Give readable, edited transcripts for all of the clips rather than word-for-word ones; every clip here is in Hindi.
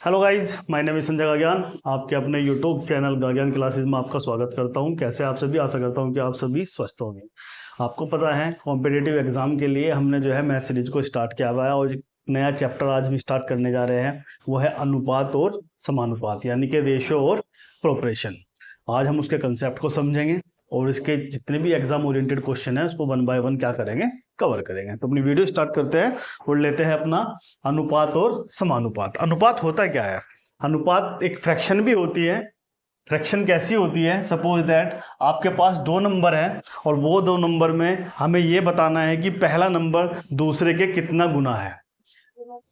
Hello guys, my name is Sanjay गाज्ञान। आपके अपने यूट्यूब चैनल गाज्ञान क्लासेस में आपका स्वागत करता हूं। कैसे आप सभी? आशा करता हूं कि आप सभी स्वस्थ होंगे। आपको पता है, कॉम्पिटिटिव एग्जाम के लिए हमने जो है मैथ सीरीज को स्टार्ट किया हुआ है और एक नया चैप्टर आज हम स्टार्ट करने जा रहे हैं। वो है अनुपात और समानुपात, यानी कि रेशो और प्रोपोर्शन। आज हम उसके कंसेप्ट को समझेंगे और इसके जितने भी एग्जाम ओरिएंटेड क्वेश्चन है उसको वन बाय वन क्या करेंगे, कवर करेंगे। तो अपनी वीडियो स्टार्ट करते हैं और लेते हैं अपना अनुपात और समानुपात। अनुपात होता क्या है? अनुपात एक फ्रैक्शन भी होती है। फ्रैक्शन कैसी होती है? सपोज दैट आपके पास दो नंबर हैं और वो दो नंबर में हमें ये बताना है कि पहला नंबर दूसरे के कितना गुना है,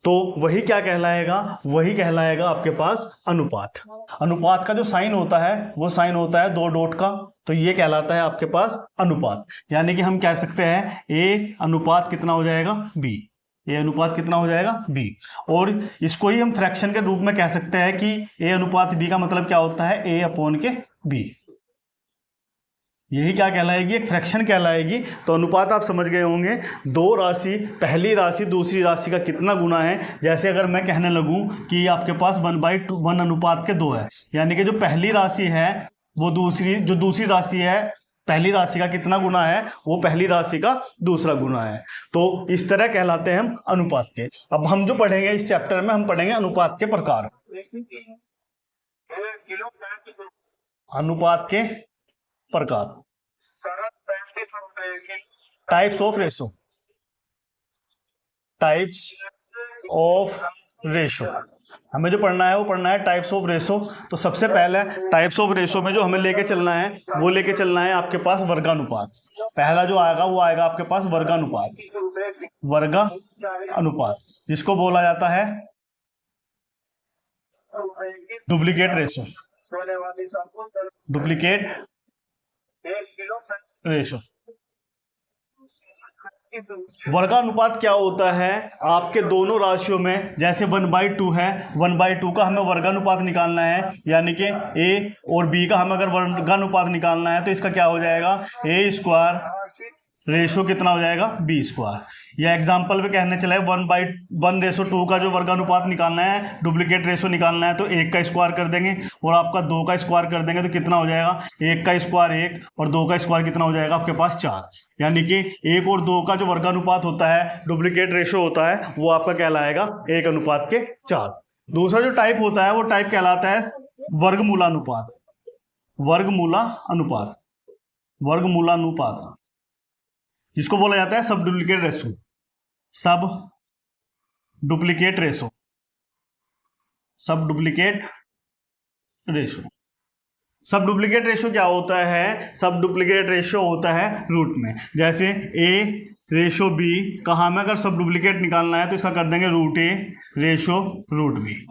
तो वही क्या कहलाएगा? वही कहलाएगा आपके पास अनुपात। अनुपात का जो साइन होता है वो साइन होता है दो डॉट का, तो ये कहलाता है आपके पास अनुपात। यानी कि हम कह सकते हैं ए अनुपात कितना हो जाएगा? बी। ए अनुपात कितना हो जाएगा? बी। और इसको ही हम फ्रैक्शन के रूप में कह सकते हैं कि ए अनुपात बी का मतलब क्या होता है? ए अपॉन के बी। यही क्या कहलाएगी? एक फ्रैक्शन कहलाएगी। तो अनुपात आप समझ गए होंगे, दो राशि, पहली राशि दूसरी राशि का कितना गुना है। जैसे अगर मैं कहने लगूं कि आपके पास 1/1 अनुपात के 2 है, यानी कि जो पहली राशि है वो दूसरी राशि है, पहली राशि का कितना गुना है? वो पहली राशि का दूसरा गुना है। तो इस तरह कहलाते हैं हम अनुपात के। अब हम जो पढ़ेंगे इस चैप्टर में, हम पढ़ेंगे अनुपात के प्रकार। अनुपात के प्रकार, types of ratio. Types of ratio हमें जो पढ़ना है वो पढ़ना है टाइप्स ऑफ रेशो। तो सबसे पहले टाइप्स ऑफ रेशो में जो हमें लेके चलना है वो लेके चलना है आपके पास वर्गानुपात। पहला जो आएगा वो आएगा आपके पास वर्गानुपात। वर्गानुपात जिसको बोला जाता है डुप्लीकेट रेशो। Duplicate ratio. वर्गानुपात क्या होता है? आपके दोनों राशियों में जैसे 1/2 है, 1/2 का हमें वर्गानुपात निकालना है, यानी कि ए और बी का हमें अगर वर्गानुपात निकालना है तो इसका क्या हो जाएगा? ए स्क्वायर रेशो कितना हो जाएगा? B square. या एग्जाम्पल पे कहने चले 1/1 का जो वर्गानुपात निकालना है, डुप्लीकेट रेशो निकालना है, तो 1 का स्क्वायर कर देंगे और आपका 2 का स्क्वायर कर देंगे तो कितना हो जाएगा? 1 का स्क्वायर 1 और 2 का स्क्वायर कितना हो जाएगा? आपके पास 4। यानी कि 1 और 2 का जो वर्गानुपात होता है, डुप्लीकेट रेशो होता है, वो आपका कहलाएगा 1/4। दूसरा जो टाइप होता है वो टाइप कहलाता है वर्गमूलानुपात। वर्गमूलानुपात, वर्गमूलानुपात जिसको बोला जाता है सब डुप्लीकेट रेशो। सब डुप्लीकेट रेशो, सब डुप्लीकेट रेशो। सब डुप्लीकेट रेशो क्या होता है? सब डुप्लीकेट रेशो होता है रूट में। जैसे ए रेशो बी का हमें अगर सब डुप्लीकेट निकालना है तो इसका कर देंगे रूट ए रेशो रूट बी।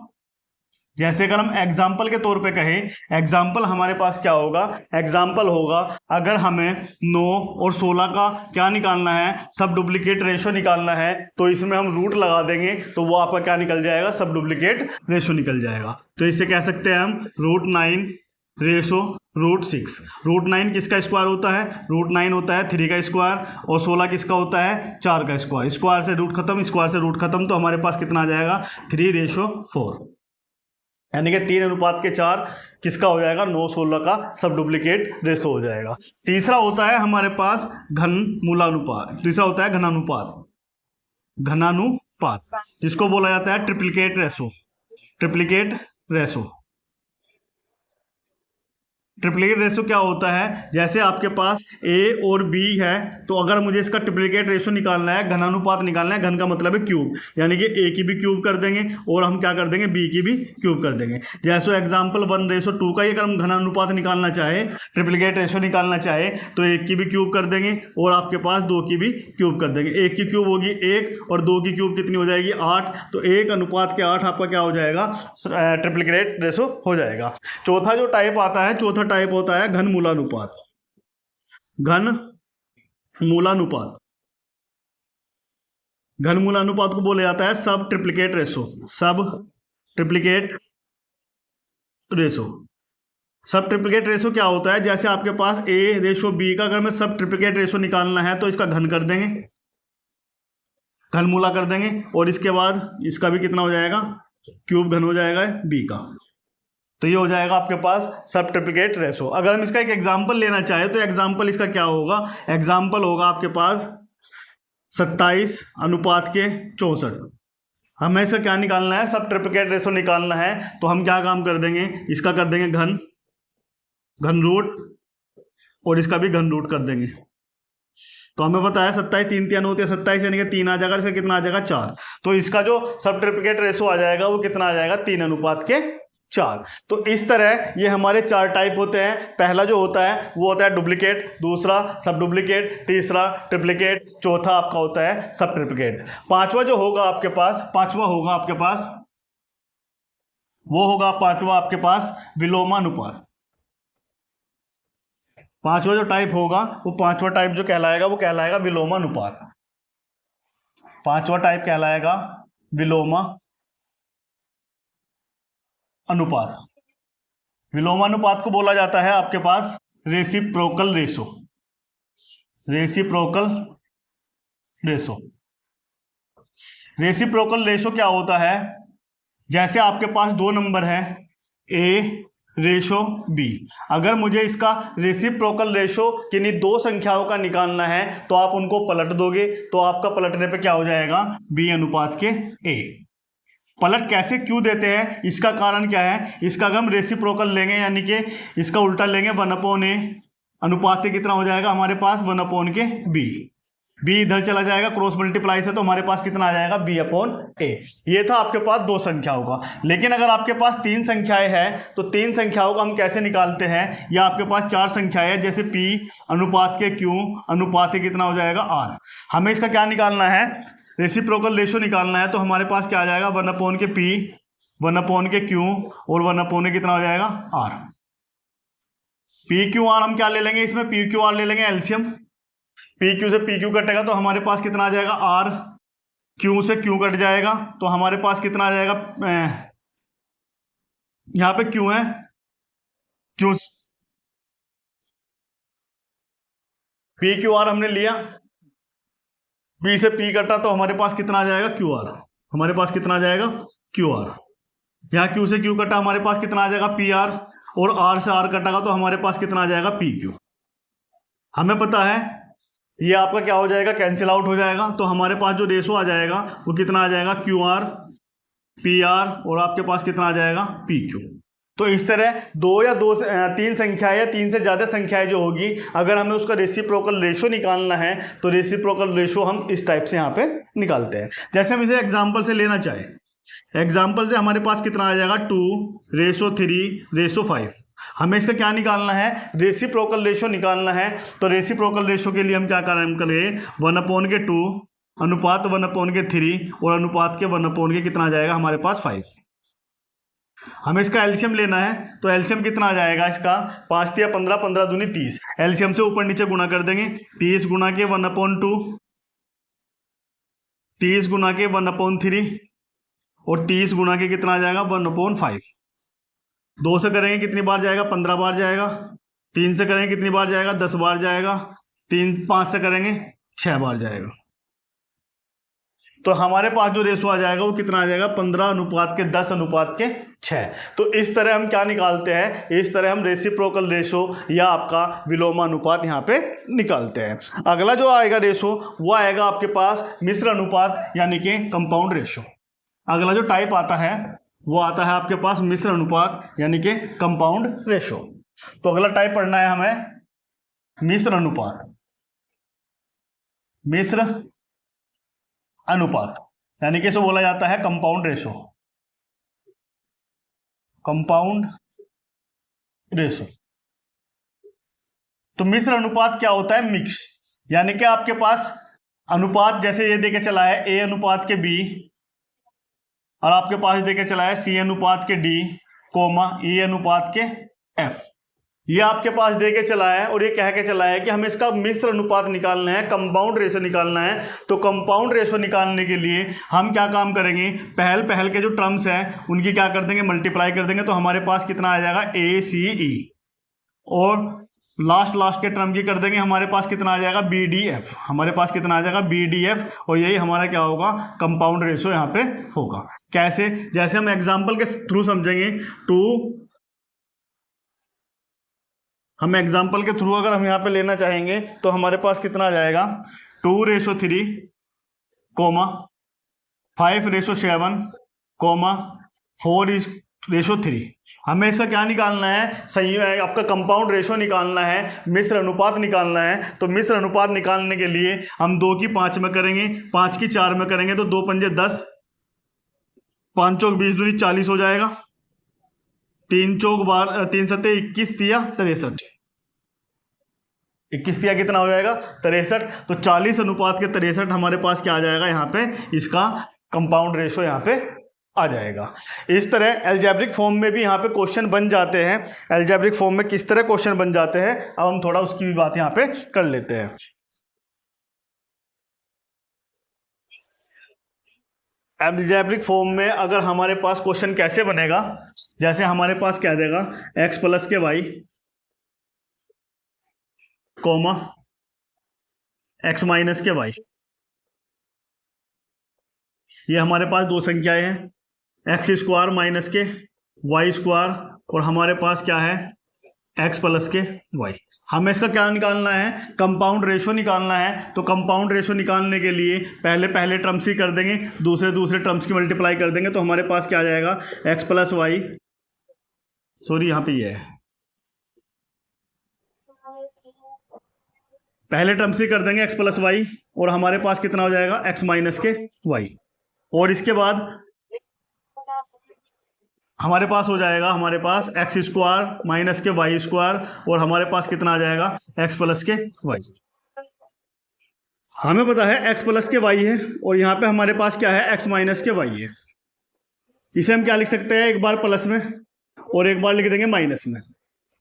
जैसे अगर हम एग्जाम्पल के तौर पे कहें, एग्जाम्पल हमारे पास क्या होगा? एग्जाम्पल होगा अगर हमें 9 और 16 का क्या निकालना है? सब डुप्लीकेट रेशो निकालना है, तो इसमें हम रूट लगा देंगे तो वो आपका क्या निकल जाएगा? सब डुप्लीकेट रेशो निकल जाएगा। तो इसे कह सकते हैं हम √9 रेशो √6। √9 किसका स्क्वायर होता है? √9 होता है 3 का स्क्वायर और 16 किसका होता है? 4 का स्क्वायर। स्क्वायर से रूट खत्म, स्क्वायर से रूट खत्म, तो हमारे पास कितना आ जाएगा? 3:4। यानी कि 3:4 किसका हो जाएगा? 9-16 का सब डुप्लीकेट रेशो हो जाएगा। तीसरा होता है हमारे पास घनमूलानुपात। तीसरा होता है घनानुपात। घनानुपात जिसको बोला जाता है triplicate ratio. Triplicate ratio. Triplicate ratio क्या होता है? जैसे आपके पास ए और बी है, तो अगर मुझे इसका ट्रिप्लिकेट रेशो निकालना है, घनानुपात निकालना है, घन का मतलब है क्यूब, यानी कि ए की भी क्यूब कर देंगे और हम क्या कर देंगे? बी की भी क्यूब कर देंगे। जैसे एग्जाम्पल 1:2 का ही अगर हम घनानुपात निकालना चाहे, ट्रिप्लिकेट रेशो निकालना चाहे, तो 1 की भी क्यूब कर देंगे और आपके पास 2 की भी क्यूब कर देंगे। 1 की क्यूब होगी 1 और 2 की क्यूब कितनी हो जाएगी? 8। तो 1:8 आपका क्या हो जाएगा? ट्रिप्लिकेट रेशो हो जाएगा। चौथा जो टाइप आता है, चौथा टाइप होता है घनमूलानुपात। घनमूलानुपात। घनमूलानुपात को बोला जाता है सब ट्रिप्लिकेट रेशो। सब ट्रिप्लिकेट रेशो। सब ट्रिप्लिकेट रेशो क्या होता है? जैसे आपके पास ए रेशो बी का अगर मैं सब ट्रिप्लिकेट रेशो निकालना है तो इसका घन कर देंगे, घनमूला कर देंगे और इसके बाद इसका भी कितना हो जाएगा? क्यूब घन हो जाएगा बी का। तो ये हो जाएगा आपके पास सब ट्रिप्लिकेट रेशो। अगर हम इसका एक एग्जाम्पल लेना चाहें तो एग्जाम्पल इसका क्या होगा, एग्जाम्पल होगा आपके पास 27:64। हमें इसका क्या निकालना है, सब ट्रिप्लिकेट रेशो निकालना है। तो हम क्या काम कर देंगे, इसका कर देंगे घन रूट और इसका भी घन रूट कर देंगे। तो हमें पता है 27 3 3 होती है 27, यानी कि 3 आ जाएगा, इसका कितना आ जाएगा 4। तो इसका जो सब ट्रिप्लिकेट रेशो आ जाएगा वो कितना आ जाएगा 3:4। तो इस तरह ये हमारे 4 टाइप होते हैं। पहला जो होता है वो होता है डुप्लीकेट, दूसरा सब डुप्लीकेट, तीसरा ट्रिप्लिकेट, चौथा आपका होता है सब ट्रिप्लिकेट। पांचवा जो होगा आपके पास, वो होगा पांचवा आपके पास विलोमानुपात। पांचवा जो टाइप होगा वो पांचवा टाइप जो कहलाएगा वो कहलाएगा विलोमानुपात। पांचवा टाइप कहलाएगा विलोमानुपात। विलोमानुपात को बोला जाता है आपके पास रेसिप्रोकल रेशो। रेसिप्रोकल रेशो क्या होता है, जैसे आपके पास दो नंबर है ए रेशो बी, अगर मुझे इसका रेसिप्रोकल रेशो यानी दो संख्याओं का निकालना है तो आप उनको पलट दोगे, तो आपका पलटने पे क्या हो जाएगा बी अनुपात के ए। पलट कैसे क्यों देते हैं, इसका कारण क्या है, इसका अगर हम रेसिप्रोकल लेंगे यानी कि इसका उल्टा लेंगे 1/a, अनुपात के कितना हो जाएगा हमारे पास 1/के बी इधर चला जाएगा क्रॉस मल्टीप्लाई से, तो हमारे पास कितना आ जाएगा b/a। ये था आपके पास दो संख्याओं का। लेकिन अगर आपके पास तीन संख्याएं हैं तो तीन संख्याओं को हम कैसे निकालते हैं, या आपके पास चार संख्याएं हैं जैसे p अनुपात के q अनुपात के कितना हो जाएगा r। हमें इसका क्या निकालना है, रेसिप्रोकल रेशो निकालना है। तो हमारे पास क्या आ जाएगा 1/के p 1/के q और 1/के कितना हो जाएगा r। PQR हम क्या ले लेंगे, इसमें PQR ले लेंगे एलसीएम। PQ से PQ कटेगा तो हमारे पास कितना आ जाएगा R, Q से Q कट जाएगा तो हमारे पास कितना आ जाएगा, यहाँ पे Q है Q, PQR हमने लिया, P से P कटा तो हमारे पास कितना आ जाएगा QR, हमारे पास कितना आ जाएगा QR। यहाँ Q से Q कटा हमारे पास कितना आ जाएगा PR, और R से R कटेगा तो हमारे पास कितना आ जाएगा PQ। हमें पता है ये आपका क्या हो जाएगा, कैंसिल आउट हो जाएगा। तो हमारे पास जो रेशो आ जाएगा वो कितना आ जाएगा QR PR, और आपके पास कितना आ जाएगा PQ। तो इस तरह तीन संख्याएं या तीन से ज़्यादा संख्याएं जो होगी, अगर हमें उसका रेसिप्रोकल रेशो निकालना है तो रेसिप्रोकल रेशो हम इस टाइप से यहाँ पे निकालते हैं। जैसे हम इसे एग्जाम्पल से लेना चाहें, एग्जाम्पल से हमारे पास कितना आ जाएगा 2:3:5। हमें इसका क्या निकालना है, रेसिप्रोकल रेशो निकालना है। तो रेसिप्रोकल रेशो के लिए हम क्या काम करेंगे 1/2 अनुपात 1/3 और अनुपात के 1/के कितना आ जाएगा हमारे पास 5। हमें इसका एलसीएम लेना है तो एलसीएम कितना आ जाएगा इसका 5 × 15 15 दूनी 30। एलसीएम से ऊपर नीचे गुणा कर देंगे, 30 गुणा के 1/2 30 गुणा के 1/3 और 30 गुणा के कितना आ जाएगा 1/5। 2 से करेंगे कितनी बार जाएगा 15 बार जाएगा, 3 से करेंगे कितनी बार जाएगा 10 बार जाएगा, 5 से करेंगे 6 बार जाएगा। तो हमारे पास जो रेशो आ जाएगा वो कितना आ जाएगा 15:10:6। तो इस तरह हम क्या निकालते हैं, इस तरह हम रेसिप्रोकल रेशो या आपका विलोमानुपात यहाँ पे निकालते हैं। अगला जो आएगा रेशो वो आएगा आपके पास मिश्र अनुपात यानी कि कंपाउंड रेशो। अगला जो टाइप आता है वो आता है आपके पास मिश्र अनुपात यानी कि कंपाउंड रेशो। तो अगला टाइप पढ़ना है हमें मिश्र अनुपात। मिश्र अनुपात यानी कि इसे बोला जाता है कंपाउंड रेशो। Compound ratio. तो मिश्र अनुपात क्या होता है, मिक्स, यानी कि आपके पास अनुपात जैसे ये देके चला है A अनुपात के B, और आपके पास देके चला है C अनुपात के D, E अनुपात के F। ये आपके पास देके चला है और ये कह के चला है कि हमें इसका मिश्र अनुपात निकालना है, कंपाउंड रेशो निकालना है। तो कंपाउंड रेशो निकालने के लिए हम क्या काम करेंगे, पहल के जो टर्म्स हैं उनकी क्या कर देंगे, मल्टीप्लाई कर देंगे। तो हमारे पास कितना आ जाएगा ACE, और लास्ट के टर्म की कर देंगे, हमारे पास कितना आ जाएगा BDF, हमारे पास कितना आ जाएगा BDF, और यही हमारा क्या होगा कंपाउंड रेशो यहाँ पे होगा। कैसे, जैसे हम एग्जांपल के थ्रू समझेंगे। हम एग्जांपल के थ्रू अगर हम यहाँ पे लेना चाहेंगे तो हमारे पास कितना आ जाएगा 2:3, 5:7, 4:3। हमें इसका क्या निकालना है, सही है, आपका कंपाउंड रेशो निकालना है, मिश्र अनुपात निकालना है। तो मिश्र अनुपात निकालने के लिए हम 2 की 5 में करेंगे, 5 की 4 में करेंगे तो 2 पंजे 10, 5 चौक 20 दूनी 40 हो जाएगा, 3 चौक 3 सत्ते 21 तिया 63, 21 तिया कितना हो जाएगा 63। तो 40 अनुपात के 63 हमारे पास क्या आ जाएगा यहाँ पे, इसका कंपाउंड रेशो यहाँ पे आ जाएगा। इस तरह एल्जेब्रिक फॉर्म में भी यहाँ पे क्वेश्चन बन जाते हैं। एल्जेब्रिक फॉर्म में किस तरह क्वेश्चन बन जाते हैं, अब हम थोड़ा उसकी भी बात यहाँ पे कर लेते हैं। एल्जेब्रिक फॉर्म में अगर हमारे पास क्वेश्चन कैसे बनेगा, जैसे हमारे पास क्या देगा x प्लस के y कोमा x माइनस के y, ये हमारे पास दो संख्याएं हैं, एक्स स्क्वायर माइनस के वाई स्क्वायर, और हमारे पास क्या है एक्स प्लस के वाई। हमें इसका क्या निकालना है, कंपाउंड रेशो निकालना है। तो कंपाउंड रेशो निकालने के लिए पहले टर्म्स ही कर देंगे, दूसरे टर्म्स की मल्टीप्लाई कर देंगे, तो हमारे पास क्या आ जाएगा एक्स प्लस वाई, सॉरी यहाँ पे ये है, पहले टर्म्स ही कर देंगे एक्स प्लस वाई, और हमारे पास कितना हो जाएगा एक्स माइनस के वाई, और इसके बाद हमारे पास हो जाएगा हमारे पास एक्स स्क्वायर माइनस के वाई स्क्वायर, और हमारे पास कितना आ जाएगा एक्स प्लस के वाई। हमें पता है एक्स प्लस के वाई है, और यहाँ पे हमारे पास क्या है एक्स माइनस के वाई है। इसे हम क्या लिख सकते हैं, एक बार प्लस में और एक बार लिख देंगे माइनस में,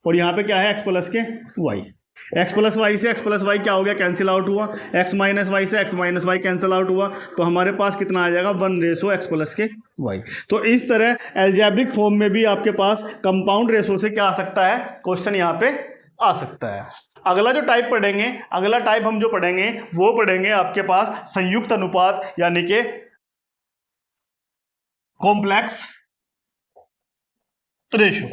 और यहाँ पे क्या है एक्स प्लस के वाई। एक्स प्लस वाई से एक्स प्लस वाई क्या हो गया, कैंसिल आउट हुआ, एक्स माइनस वाई से X minus Y cancel out हुआ, तो हमारे पास कितना आ जाएगा 1:x प्लस के वाई। तो इस तरह एल्जेब्रिक फॉर्म में भी आपके पास कंपाउंड रेशो से क्या आ सकता है, क्वेश्चन यहाँ पे आ सकता है। अगला जो टाइप पढ़ेंगे, अगला टाइप हम जो पढ़ेंगे वो पढ़ेंगे आपके पास संयुक्त अनुपात, यानी कि कॉम्प्लेक्स रेशो।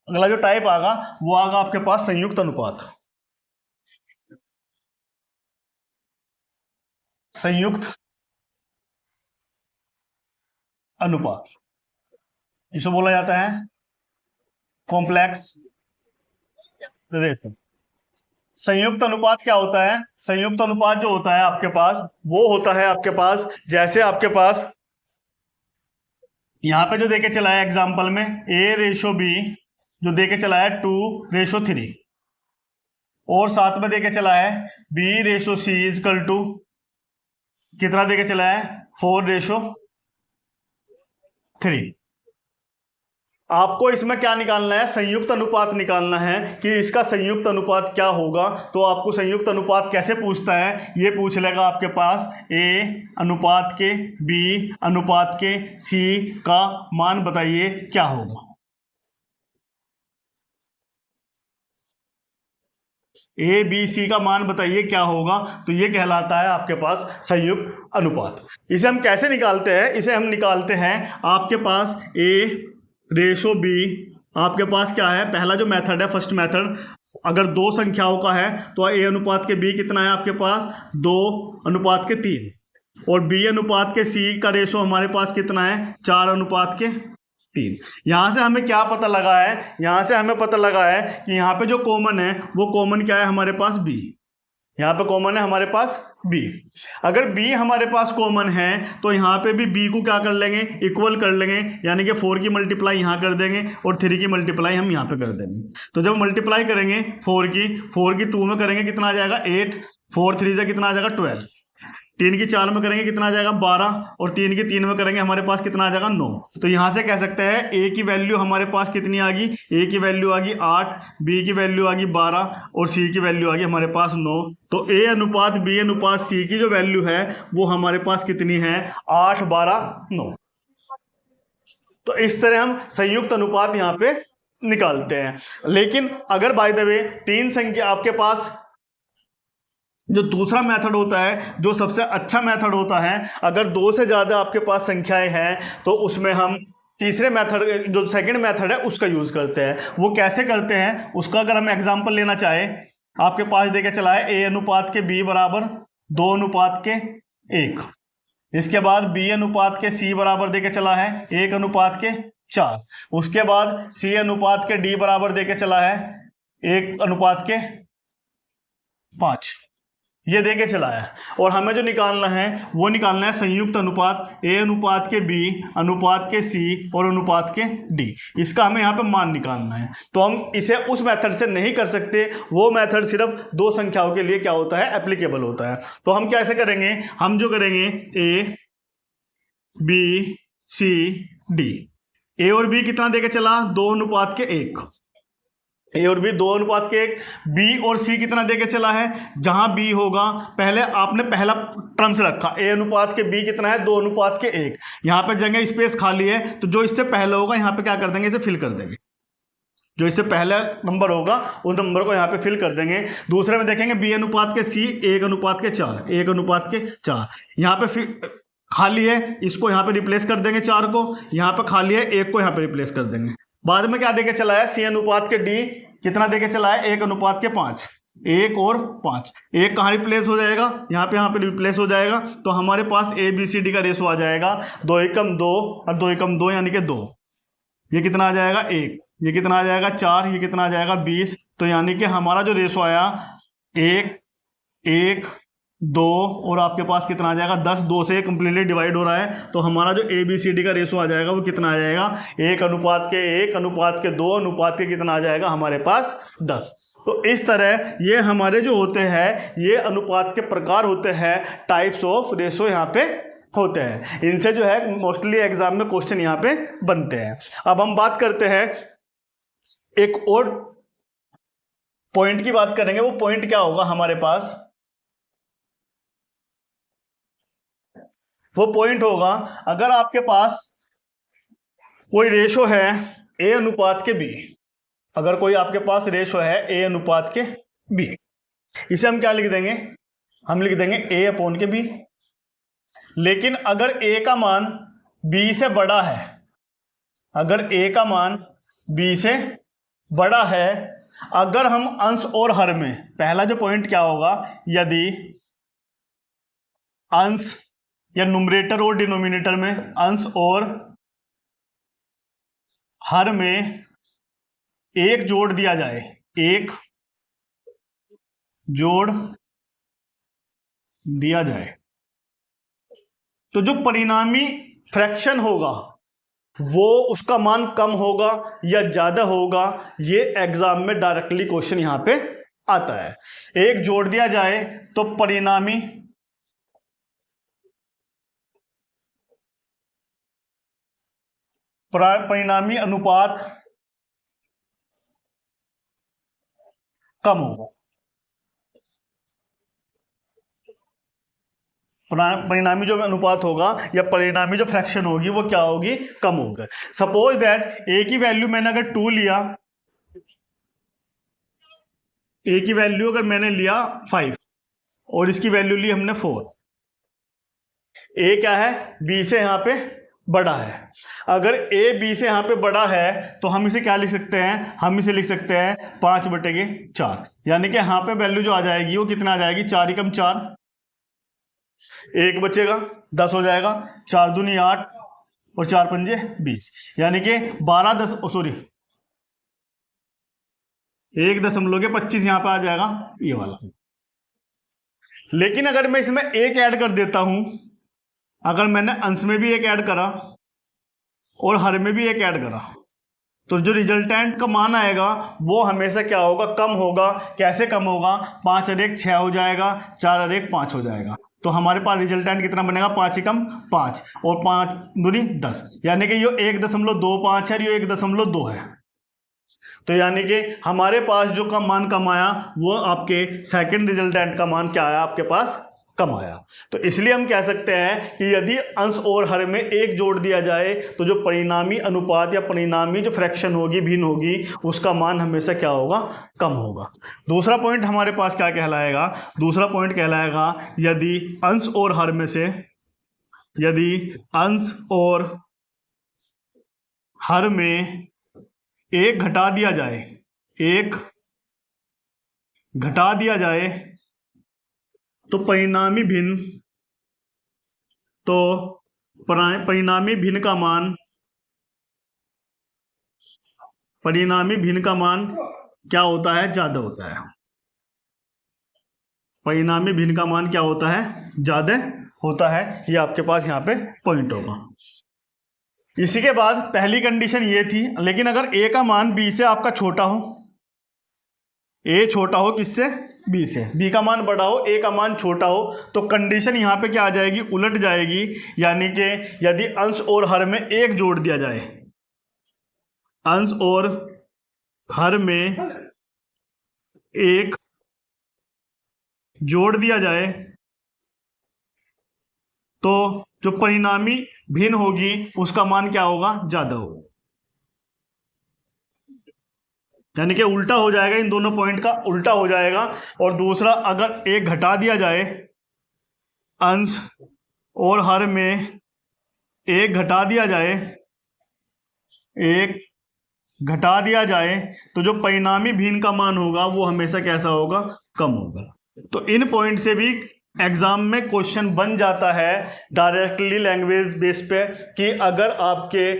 अगला जो टाइप आगा वो आगा आपके पास संयुक्त अनुपात, संयुक्त अनुपात इसे बोला जाता है कॉम्प्लेक्स रेशो। संयुक्त अनुपात क्या होता है, संयुक्त अनुपात जो होता है आपके पास वो होता है आपके पास, जैसे आपके पास यहां पे जो देके चला है एग्जांपल में A:B, जो देके चला है 2:3, और साथ में देके चला है B:C इजकल टू कितना देके चला है 4:3। आपको इसमें क्या निकालना है, संयुक्त अनुपात निकालना है कि इसका संयुक्त अनुपात क्या होगा। तो आपको संयुक्त अनुपात कैसे पूछता है, ये पूछ लेगा आपके पास A अनुपात के B अनुपात के C का मान बताइए क्या होगा। ABC का मान बताइए क्या होगा, तो ये कहलाता है आपके पास संयुक्त अनुपात। इसे हम कैसे निकालते हैं, इसे हम निकालते हैं आपके पास A:B, आपके पास क्या है, पहला जो मेथड है फर्स्ट मेथड, अगर दो संख्याओं का है तो A अनुपात के B कितना है आपके पास 2:3, और B अनुपात के C का रेशो हमारे पास कितना है 4:3। यहां से हमें क्या पता लगा है, यहां से हमें पता लगा है कि यहाँ पे जो कॉमन है वो कॉमन क्या है हमारे पास B, यहाँ पे कॉमन है हमारे पास B। अगर B हमारे पास कॉमन है तो यहाँ पे भी B को क्या कर लेंगे, इक्वल कर लेंगे, यानी कि 4 की मल्टीप्लाई यहाँ कर देंगे और 3 की मल्टीप्लाई हम यहाँ पे कर देंगे। तो जब मल्टीप्लाई करेंगे 4 की 2 में करेंगे कितना आ जाएगा 8, 4 3 से कितना आ जाएगा 12, 3 की 4 में करेंगे कितना आ जाएगा 12, और 3 की 3 में करेंगे हमारे पास कितना आ जाएगा 9। तो यहाँ से कह सकते हैं A की वैल्यू हमारे पास कितनी आ गई, A की वैल्यू आ गई 8, B की वैल्यू आ गई 12, और C की वैल्यू आ गई हमारे पास 9। तो A अनुपात B अनुपात C की जो वैल्यू है वो हमारे पास कितनी है 8, 12, 9। तो इस तरह हम संयुक्त अनुपात यहाँ पे निकालते हैं। लेकिन अगर बाय द वे 3 संख्या आपके पास, जो दूसरा मेथड होता है, जो सबसे अच्छा मेथड होता है, अगर 2 से ज़्यादा आपके पास संख्याएं हैं तो उसमें हम तीसरे मेथड, जो सेकंड मेथड है, उसका यूज़ करते हैं। वो कैसे करते हैं उसका अगर हम एग्जांपल लेना चाहे, आपके पास देके चला है a अनुपात के b बराबर 2 अनुपात के 1, इसके बाद b अनुपात के c बराबर देके चला है 1 अनुपात के 4, उसके बाद c अनुपात के d बराबर देके चला है 1 अनुपात के 5, ये देके चला है। और हमें जो निकालना है वो निकालना है संयुक्त अनुपात a अनुपात के b अनुपात के c और अनुपात के d, इसका हमें यहाँ पे मान निकालना है। तो हम इसे उस मेथड से नहीं कर सकते, वो मेथड सिर्फ 2 संख्याओं के लिए क्या होता है, एप्लीकेबल होता है। तो हम कैसे करेंगे, हम जो करेंगे a b c d, a और b कितना देके चला, 2 अनुपात के 1, ए और बी 2 अनुपात के 1, बी और सी कितना देके चला है, जहां बी होगा, पहले आपने पहला टर्म से रखा, ए अनुपात के बी कितना है, 2 अनुपात के 1, यहाँ पे जगह स्पेस खाली है, तो जो इससे पहले होगा यहाँ पे क्या कर देंगे, इसे फिल कर देंगे। जो इससे पहला नंबर होगा उस नंबर को यहाँ पे फिल कर देंगे। दूसरे में देखेंगे बी अनुपात के सी 1 अनुपात के 4, 1 अनुपात के 4, यहाँ पे खाली है, इसको यहाँ पे रिप्लेस कर देंगे, 4 को यहाँ पे खाली है, 1 को यहाँ पे रिप्लेस कर देंगे। बाद में क्या देके चला है, सी अनुपात के डी कितना देके चला है, 1 अनुपात के 5, 1 और 5, 1 कहाँ रिप्लेस हो जाएगा, यहाँ पे रिप्लेस हो जाएगा। तो हमारे पास ए बी सी डी का रेशो आ जाएगा 2 एकम 2 और 2 एकम 2 यानी कि 2, ये कितना आ जाएगा 1, ये कितना आ जाएगा 4, ये कितना आ जाएगा 20। तो यानी कि हमारा जो रेशो आया 1 1 2 और आपके पास कितना आ जाएगा 10, 2 से कंप्लीटली डिवाइड हो रहा है। तो हमारा जो ए बी सी डी का रेशो आ जाएगा वो कितना आ जाएगा, 1 अनुपात के 1 अनुपात के 2 अनुपात के कितना आ जाएगा हमारे पास 10। तो इस तरह ये हमारे जो होते हैं, ये अनुपात के प्रकार होते हैं, टाइप्स ऑफ रेशो यहाँ पे होते हैं। इनसे जो है मोस्टली एग्जाम में क्वेश्चन यहाँ पे बनते हैं। अब हम बात करते हैं एक और पॉइंट की बात करेंगे। वो पॉइंट क्या होगा हमारे पास, वो पॉइंट होगा अगर आपके पास कोई रेशो है ए अनुपात के बी, अगर कोई आपके पास रेशो है ए अनुपात के बी, इसे हम क्या लिख देंगे, हम लिख देंगे ए अपॉन के बी। लेकिन अगर ए का मान बी से बड़ा है, अगर ए का मान बी से बड़ा है, अगर हम अंश और हर में, पहला जो पॉइंट क्या होगा, यदि अंश या न्यूमरेटर और डिनोमिनेटर में, अंश और हर में एक जोड़ दिया जाए, एक जोड़ दिया जाए, तो जो परिणामी फ्रैक्शन होगा वो उसका मान कम होगा या ज्यादा होगा, ये एग्जाम में डायरेक्टली क्वेश्चन यहां पे आता है। एक जोड़ दिया जाए तो परिणामी अनुपात कम होगा, परिणामी जो अनुपात होगा या परिणामी जो फ्रैक्शन होगी वो क्या होगी, कम होगा। सपोज दैट ए की वैल्यू मैंने अगर 2 लिया, ए की वैल्यू अगर मैंने लिया 5 और इसकी वैल्यू ली हमने 4, ए क्या है, बी से यहाँ पे बड़ा है। अगर ए बी से यहाँ पे बड़ा है तो हम इसे क्या लिख सकते हैं, हम इसे लिख सकते हैं 5/4, यानी कि यहाँ पे वैल्यू जो आ जाएगी वो कितना आ जाएगी, 4 एकम 4, 1 बचेगा 10 हो जाएगा, 4 दूनी 8 और 4 पंजे 20, यानी कि 1.25 यहाँ पे आ जाएगा ये वाला। लेकिन अगर मैं इसमें 1 ऐड कर देता हूं, अगर मैंने अंश में भी 1 ऐड करा और हर में भी 1 ऐड करा, तो जो रिजल्टेंट का मान आएगा वो हमेशा क्या होगा, कम होगा। कैसे कम होगा, 5 और 1 6 हो जाएगा, 4 और 1 5 हो जाएगा। तो हमारे पास रिजल्टेंट कितना बनेगा, 5 एकम 5 और 5 दूनी 10, यानी कि ये 1.25 है, ये 1.2 है। तो यानी कि हमारे पास जो मान कम आया वो आपके सेकंड रिजल्टेंट का मान क्या आया, आपके पास कम आया। तो इसलिए हम कह सकते हैं कि यदि अंश और हर में 1 जोड़ दिया जाए तो जो परिणामी अनुपात या परिणामी जो फ्रैक्शन होगी, भिन्न होगी, उसका मान हमेशा क्या होगा, कम होगा। दूसरा पॉइंट हमारे पास क्या कहलाएगा, दूसरा पॉइंट कहलाएगा यदि अंश और हर में से, यदि अंश और हर में 1 घटा दिया जाए, 1 घटा दिया जाए तो परिणामी भिन्न, तो परिणामी भिन्न का मान, परिणामी भिन्न का मान क्या होता है, ज्यादा होता है। परिणामी भिन्न का मान क्या होता है, ज्यादा होता है। ये आपके पास यहाँ पे पॉइंट होगा। इसी के बाद पहली कंडीशन ये थी, लेकिन अगर a का मान b से आपका छोटा हो, a छोटा हो किससे, b से, b का मान बड़ा हो, a का मान छोटा हो, तो कंडीशन यहाँ पे क्या आ जाएगी, उलट जाएगी। यानी कि यदि अंश और हर में 1 जोड़ दिया जाए, अंश और हर में 1 जोड़ दिया जाए तो जो परिणामी भिन्न होगी उसका मान क्या होगा, ज्यादा होगा। यानी कि उल्टा हो जाएगा, इन दोनों पॉइंट का उल्टा हो जाएगा। और दूसरा, अगर 1 घटा दिया जाए, अंश और हर में 1 घटा दिया जाए, 1 घटा दिया जाए तो जो परिणामी भिन्न का मान होगा वो हमेशा कैसा होगा, कम होगा। तो इन पॉइंट से भी एग्जाम में क्वेश्चन बन जाता है डायरेक्टली लैंग्वेज बेस पे कि अगर आपके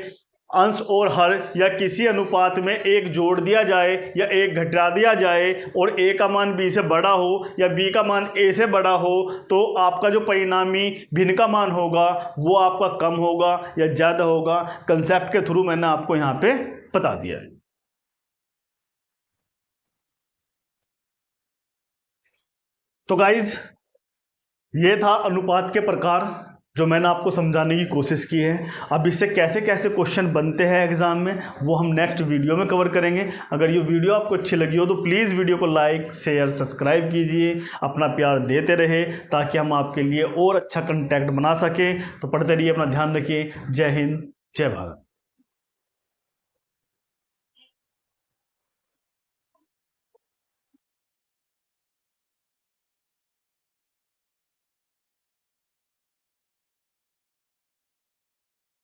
अंश और हर या किसी अनुपात में 1 जोड़ दिया जाए या 1 घटा दिया जाए और a का मान b से बड़ा हो या b का मान a से बड़ा हो, तो आपका जो परिणामी भिन्न का मान होगा वो आपका कम होगा या ज़्यादा होगा। कंसेप्ट के थ्रू मैंने आपको यहाँ पे बता दिया है। तो गाइज, ये था अनुपात के प्रकार जो मैंने आपको समझाने की कोशिश की है। अब इससे कैसे कैसे क्वेश्चन बनते हैं एग्जाम में वो हम नेक्स्ट वीडियो में कवर करेंगे। अगर ये वीडियो आपको अच्छी लगी हो तो प्लीज़ वीडियो को लाइक, शेयर, सब्सक्राइब कीजिए, अपना प्यार देते रहे ताकि हम आपके लिए और अच्छा कंटेंट बना सकें। तो पढ़ते रहिए, अपना ध्यान रखिए। जय हिंद, जय भारत।